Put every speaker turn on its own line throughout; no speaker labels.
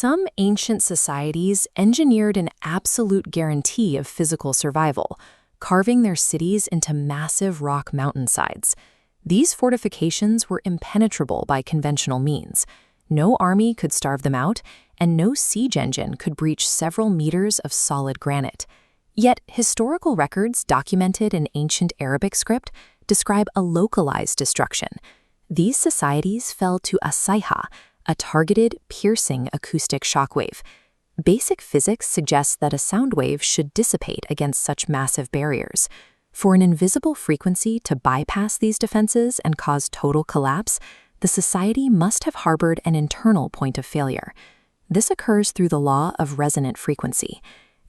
Some ancient societies engineered an absolute guarantee of physical survival, carving their cities into massive rock mountainsides. These fortifications were impenetrable by conventional means. No army could starve them out, and no siege engine could breach several meters of solid granite. Yet, historical records documented in ancient Arabic script describe a localized destruction. These societies fell to a sayha, a targeted, piercing acoustic shockwave. Basic physics suggests that a sound wave should dissipate against such massive barriers. For an invisible frequency to bypass these defenses and cause total collapse, the society must have harbored an internal point of failure. This occurs through the law of resonant frequency.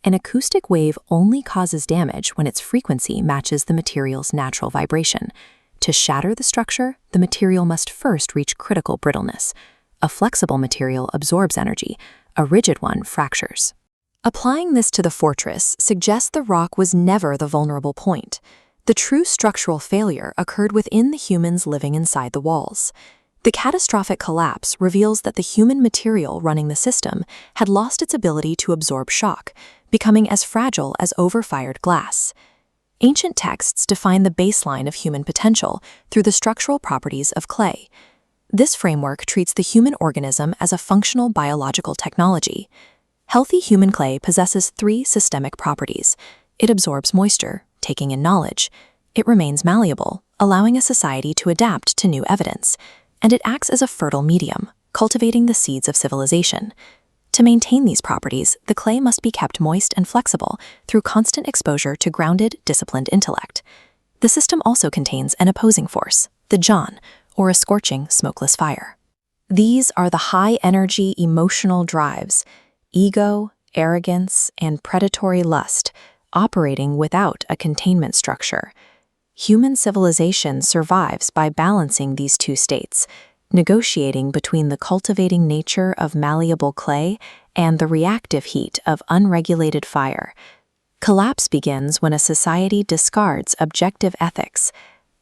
An acoustic wave only causes damage when its frequency matches the material's natural vibration. To shatter the structure, the material must first reach critical brittleness. A flexible material absorbs energy, a rigid one fractures. Applying this to the fortress suggests the rock was never the vulnerable point. The true structural failure occurred within the humans living inside the walls. The catastrophic collapse reveals that the human material running the system had lost its ability to absorb shock, becoming as fragile as overfired glass. Ancient texts define the baseline of human potential through the structural properties of clay. This framework treats the human organism as a functional biological technology. Healthy human clay possesses three systemic properties. It absorbs moisture, taking in knowledge. It remains malleable, allowing a society to adapt to new evidence. And it acts as a fertile medium, cultivating the seeds of civilization. To maintain these properties, the clay must be kept moist and flexible through constant exposure to grounded, disciplined intellect. The system also contains an opposing force, the Jan, or a scorching, smokeless fire. These are the high-energy emotional drives, ego, arrogance, and predatory lust, operating without a containment structure. Human civilization survives by balancing these two states, negotiating between the cultivating nature of malleable clay and the reactive heat of unregulated fire. Collapse begins when a society discards objective ethics.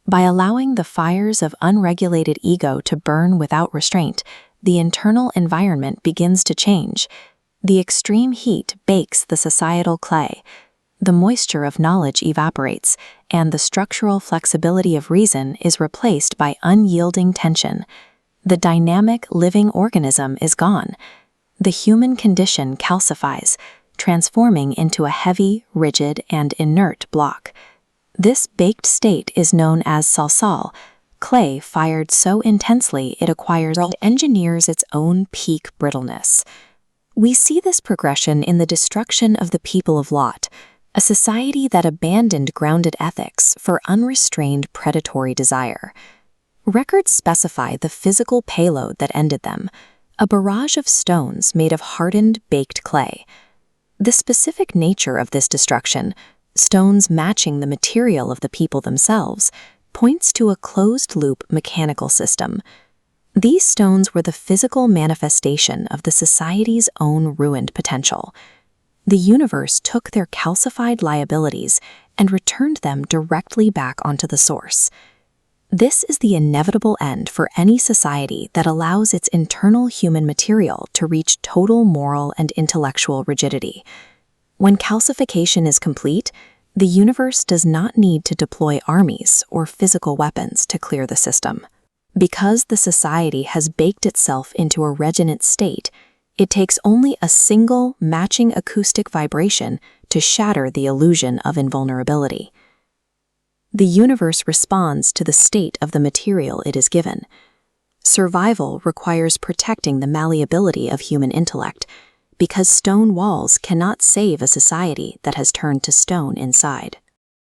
By allowing the fires of unregulated ego to burn without restraint, the internal environment begins to change. The extreme heat bakes the societal clay. The moisture of knowledge evaporates, and the structural flexibility of reason is replaced by unyielding tension. The dynamic living organism is gone. The human condition calcifies, transforming into a heavy, rigid, and inert block. This baked state is known as salsal, clay fired so intensely it acquires and engineers its own peak brittleness. We see this progression in the destruction of the people of Lot, a society that abandoned grounded ethics for unrestrained predatory desire. Records specify the physical payload that ended them, a barrage of stones made of hardened, baked clay. The specific nature of this destruction, stones matching the material of the people themselves, points to a closed-loop mechanical system. These stones were the physical manifestation of the society's own ruined potential. The universe took their calcified liabilities and returned them directly back onto the source. This is the inevitable end for any society that allows its internal human material to reach total moral and intellectual rigidity. When calcification is complete, the universe does not need to deploy armies or physical weapons to clear the system. Because the society has baked itself into a resonant state, it takes only a single matching acoustic vibration to shatter the illusion of invulnerability. The universe responds to the state of the material it is given. Survival requires protecting the malleability of human intellect, because stone walls cannot save a society that has turned to stone inside.